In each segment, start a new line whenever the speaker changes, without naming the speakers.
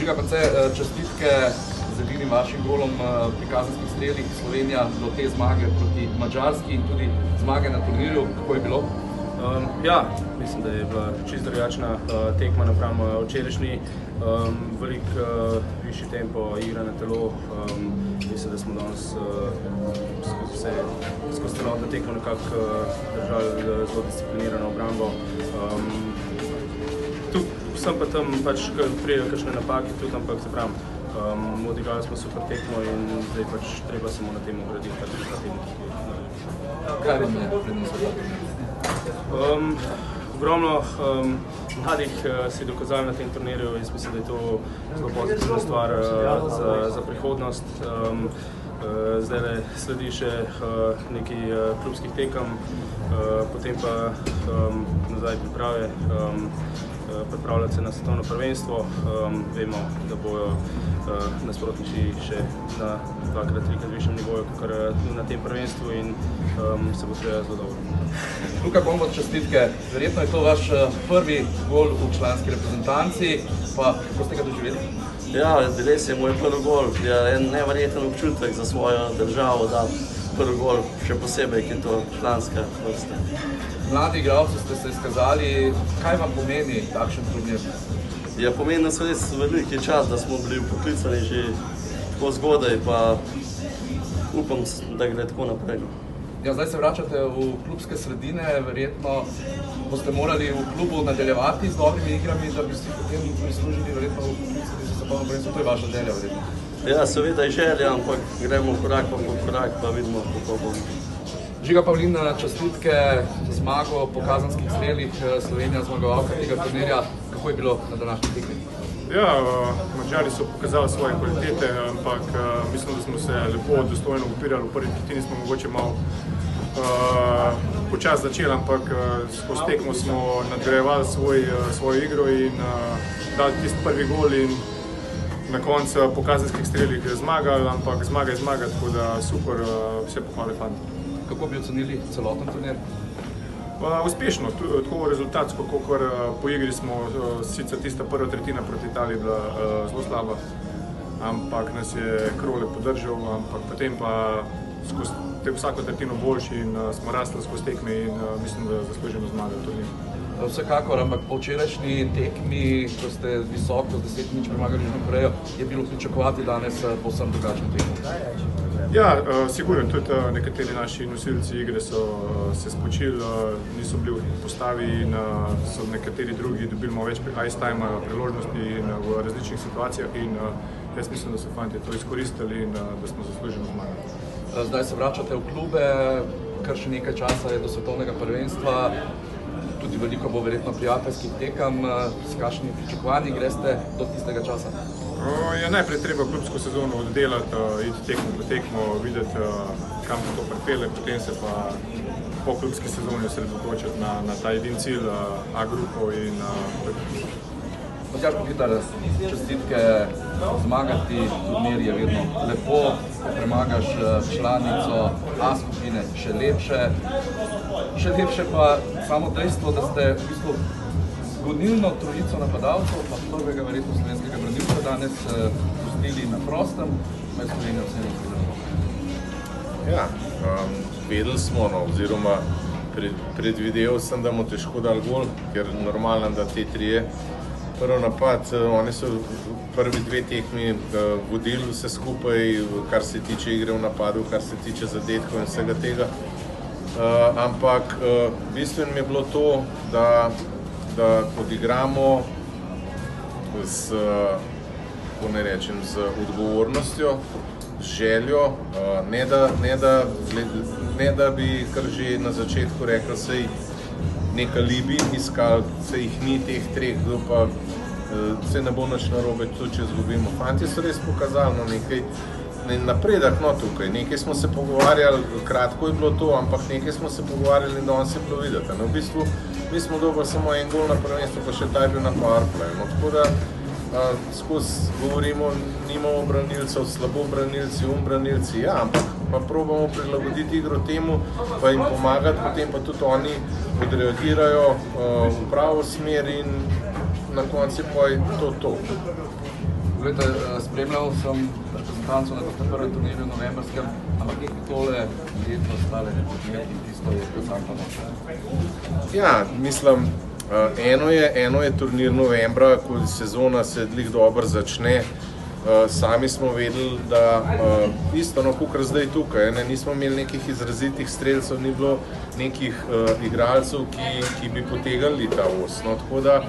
Žiga Pence, čestitke z edinim vašim golom pri kazenskih strelih. Slovenija do te zmage proti Madžarski in tudi zmage na turnirju. Kako je bilo?
Ja, mislim, da je bila čisto drugačna tekma napram včerajšnji. Veliko višji tempo, igra na telo. Mislim, da smo danes skozi celotno tekmo nekako držali zelo disciplinirano obrambo. Tu sem pa tam pač prijejo kakšne napake tudi, ampak se pravim, odigrali smo super tekmo in zdaj pač treba samo na tem graditi pač
Kaj vam je prineslo?
Ogromno mladih si dokazali na tem turnirju. Jaz mislim, da je to zelo pozitivna stvar za prihodnost. Zdaj sledi še nekaj klubskih tekem, potem pa nazaj priprave, pripravljati se na svetovno prvenstvo. Vemo, da bojo nasprotniki še na dvakrat, trikrat višjem nivoju kot na tem prvenstvu in se bo treba zelo dobro.
Luka Kombot, čestitke. Verjetno je to vaš prvi gol v članski reprezentanci, pa kako ste ga doživeli?
Ja, res je moj prvi gol. Je en neverjeten občutek za svojo državo, da prvi gol, še posebej, ki je to članska vrsta.
Mladi igralci ste se izkazali. Kaj vam pomeni takšen turnir?
Ja, pomeni nas res veliki čas, da smo bili poklicani že tako zgodaj, pa upam, da gre tako naprej.
Ja, zdaj se vračate v klubske sredine, verjetno boste morali v klubu nadaljevati z dobrimi igrami, da bi si potem prislužili verjetno v poklicani za svetovno prvenstvo. To je vaša želja, verjetno?
Ja, seveda je želja, ampak gremo korak po korak, pa vidimo, kako bomo.
Žiga Pavlin, čestitke za zmago po kazenskih strelih, Slovenija zmagovalka tega turnirja. Kako je bilo na današnji tekmi?
Ja, Madžari so pokazali svoje kvalitete, ampak mislim, da smo se lepo, dostojno upirali. V prvi tretjini smo mogoče malo počas začeli, ampak skozi tekmo smo nadgrajevali svojo igro in dali tisti prvi gol in na koncu po kazenskih strelih zmagali, ampak zmaga je zmaga, tako da super, vse pohvale fanti.
Kako bi ocenili celoten turnir?
Uspešno, tako rezultatsko, kakor po igri smo, sicer tista prva tretjina proti Italiji bila zelo slaba, ampak nas je Krole podržal, ampak potem pa skozi vsako tretjino boljši in smo rasli skozi tekme in mislim, da zaslužimo zmago v turnirju.
Vsekakor, ampak po včerajšnji tekmi, ko ste visoko z 10-0 premagali Južno Korejo, je bilo pričakovati danes povsem drugačno tekmo.
Ja, sigurno, tudi nekateri naši nosilci igre so se spočili, niso bili v postavi in so nekateri drugi dobili malo več ice time priložnosti in v različnih situacijah in jaz mislim, da so fanti to izkoristili in da smo zasluženo zmagali.
Zdaj se vračate v klube, kar še nekaj časa je do svetovnega prvenstva, tudi veliko bo verjetno prijateljskih tekem. S kakšnimi pričakovanji greste do tistega časa?
Ja, najprej treba klubsko sezono oddelati, iti tekmo po tekmo, videti, kam to pripelje, potem se pa po klubski sezoni osredotočiti na ta edini cilj, A-grupo in
Matjaž Kopitar, čestitke, zmagati turnir je vedno lepo, ko premagaš članico A-skupine, še lepše pa samo dejstvo, da ste v bistvu gonilno trojico napadalcev, pa prvega verjetno slovenskega branilca danes pustili na prostem, med Slovenijo vseeno zgledali.
Ja, vedeli smo, oziroma predvideval sem, da bomo težko dali gol, ker normalno, da te trije prvi napad, oni so prvi dve tekmi vodili vse skupaj, kar se tiče igre v napadu, kar se tiče zadetkov in vsega tega. Ampak bistveno mi je bilo to, da odigramo z odgovornostjo, z željo, ne da bi kar že na začetku rekel, sej neka libi iskali, sej jih ni teh treh, pa se ne bo nič narobe, tudi če izgubimo. Fanti so res pokazali nekaj napredek tukaj. Nekaj smo se pogovarjali, kratko je bilo to, ampak nekaj smo se pogovarjali in danes je bilo videti. V bistvu mi smo dobili samo en gol na prvenstvu, pa še ta je bil na powerplay. Tako da skozi govorimo, nimamo branilcev, slabo branilci, branilci, ja, ampak pa probamo prilagoditi igro temu, pa jim pomagati, potem pa tudi oni odreagirajo v pravo smer in na koncu pa je to.
Glejte, spremljal sem reprezentanco na tem prvem turnirju novembrskem, ampak tole leto stale turnir in tisto je bil sam pomoč.
Ja, mislim, eno je turnir novembra, ko sezona se glih dobro začne. Sami smo vedeli, da isto, kakor zdaj tukaj, nismo imeli nekih izrazitih strelcev, ni bilo nekih igralcev, ki bi potegali ta os. Tako da,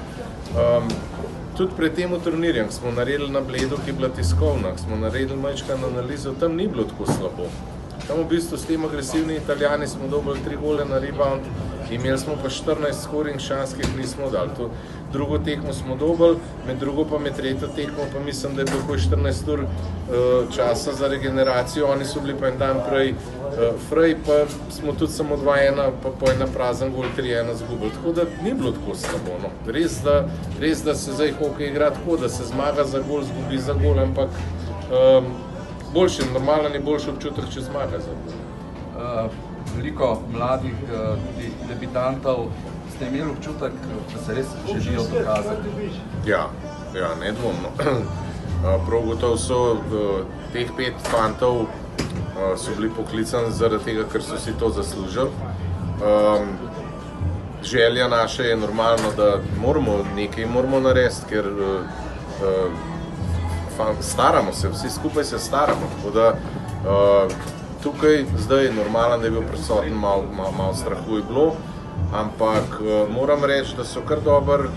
tudi pred tem turnirjem smo naredili na Bledu, ki je bila tiskovna, smo naredili majčkano analizo, tam ni bilo tako slabo. Tam v bistvu s tem agresivni Italijani smo dobili 3 gole na rebound, imeli smo pa 14 scoring šans, ki jih nismo dali. To drugo tekmo smo dobili, med drugo pa med tretjo tekmo pa mislim, da je bilo 14 ur časa za regeneracijo, oni so bili pa en dan prej frej, pa smo tudi samo 2-1, pa po ena prazen gol 3-1 zgubili. Tako da ni bilo tako slabo. No. Res, da se zdaj hokej igra tako, da se zmaga za gol, zgubi za gol, ampak boljši, normalen je boljši občutek, če zmaga za gol.
Veliko mladih, tudi debitantov, ste imeli občutek, da se res želijo dokazati?
Ja, nedvomno. Prav gotovo so teh 5 fantov so bili poklicani zaradi tega, ker so si to zaslužili. Želja naša je normalno, da nekaj moramo narediti, ker staramo se, vsi skupaj se staramo. Tako da tukaj zdaj je normalno, da je bil prisoten malo strahu je bilo, ampak moram reči, da so kar dobro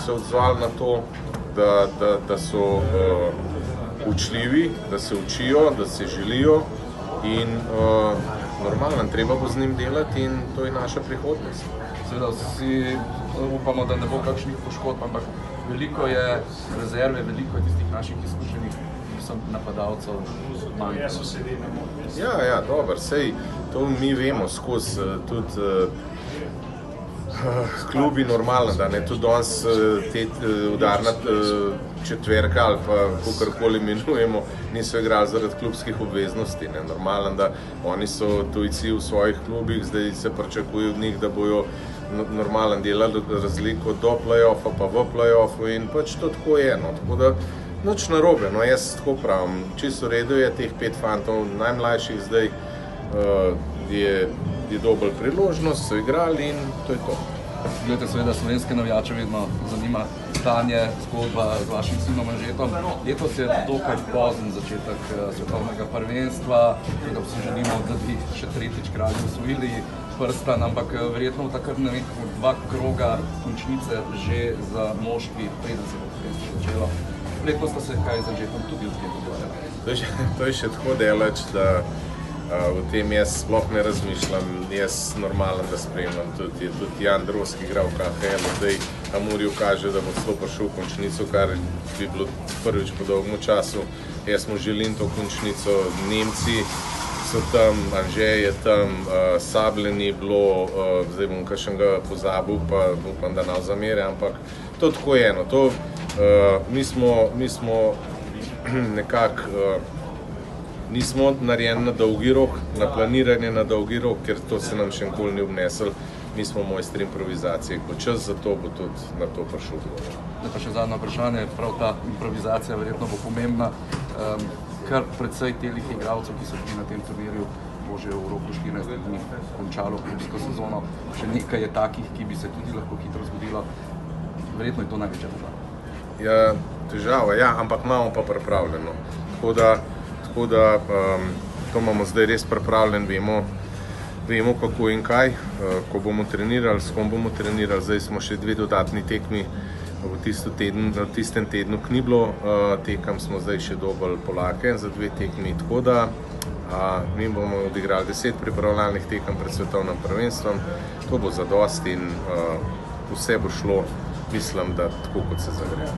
se odzvali na to, da so učljivi, da se učijo, da se želijo in normalno, treba bo z njim delati in to je naša prihodnost.
Seveda vsi upamo, da ne bo kakšnih poškodb, ampak veliko je rezerve, veliko je tistih naših izkušenih napadalcev manj.
Ja, dobro, sej to mi vemo skozi tudi klubi normalno, da ne tudi danes te udarna četverka ali pa kakorkoli imenujemo, niso igrali zaradi klubskih obveznosti. Normalno, da oni so tujci v svojih klubih, zdaj se pričakuje od njih, da bojo normalno delali razliko do play-offa pa v play-offu in pač to tako je. Tako da nič narobe, jaz tako pravim, čisto v redu je teh 5 fantov, najmlajših zdaj je dobil priložnost, so igrali in to je to.
Glede, seveda slovenske navijače vedno zanima stanje, zgodba z vašim sinom Anžetom. Letos je dokaj pozen začetek svetovnega prvenstva, da vsi želimo, da bi še tretjič kralji osvojili prstan, ampak verjetno v takrat 2 kroga končnice že za moški, preden se bo prvenstvo začelo. Letos sta se kaj z Anžetom tudi v tem pogovarjali.
To je še tako daleč, da o tem jaz sploh ne razmišljam. Jaz normalno, da spremljam. Tudi Jan Drozg igral v KHL, zdaj Amurju kaže, da bo celo prišel v končnico, kar bi bilo prvič po dolgem času. Jaz mu želim to končnico. Nemci so tam, Anže je tam, Sablje ni bilo, zdaj bom kakšnega pozabil, pa upam, da ne zamere, ampak to tako je eno. Mi smo nekako nismo narejeni na dolgi rok, na planiranje na dolgi rok, ker to se nam še nikoli ni obnesel. Mi smo mojstri improvizacije, ko čas za to bo tudi na to prišel.
Pa še zadnje vprašanje, prav ta improvizacija verjetno bo pomembna. Kar precej telih igralcev, ki so bili na tem turnirju, bo že v roku 14 dni končalo klubsko sezono. Še nekaj je takih, ki bi se tudi lahko hitro zgodilo. Verjetno je to največja težava.
Ja, težava, ja, ampak imamo pa pripravljeno. Tako da to imamo zdaj res pripravljeno, vemo kako in kaj, ko bomo trenirali, s kom bomo trenirali. Zdaj smo še 2 dodatni tekmi v tistem tednu, ki ni bilo tekem, smo zdaj še dobili Polake za 2 tekmi. Tako da mi bomo odigrali 10 pripravljalnih tekem pred svetovnim prvenstvom. To bo zadosti in vse bo šlo, mislim, da tako kot se zagre.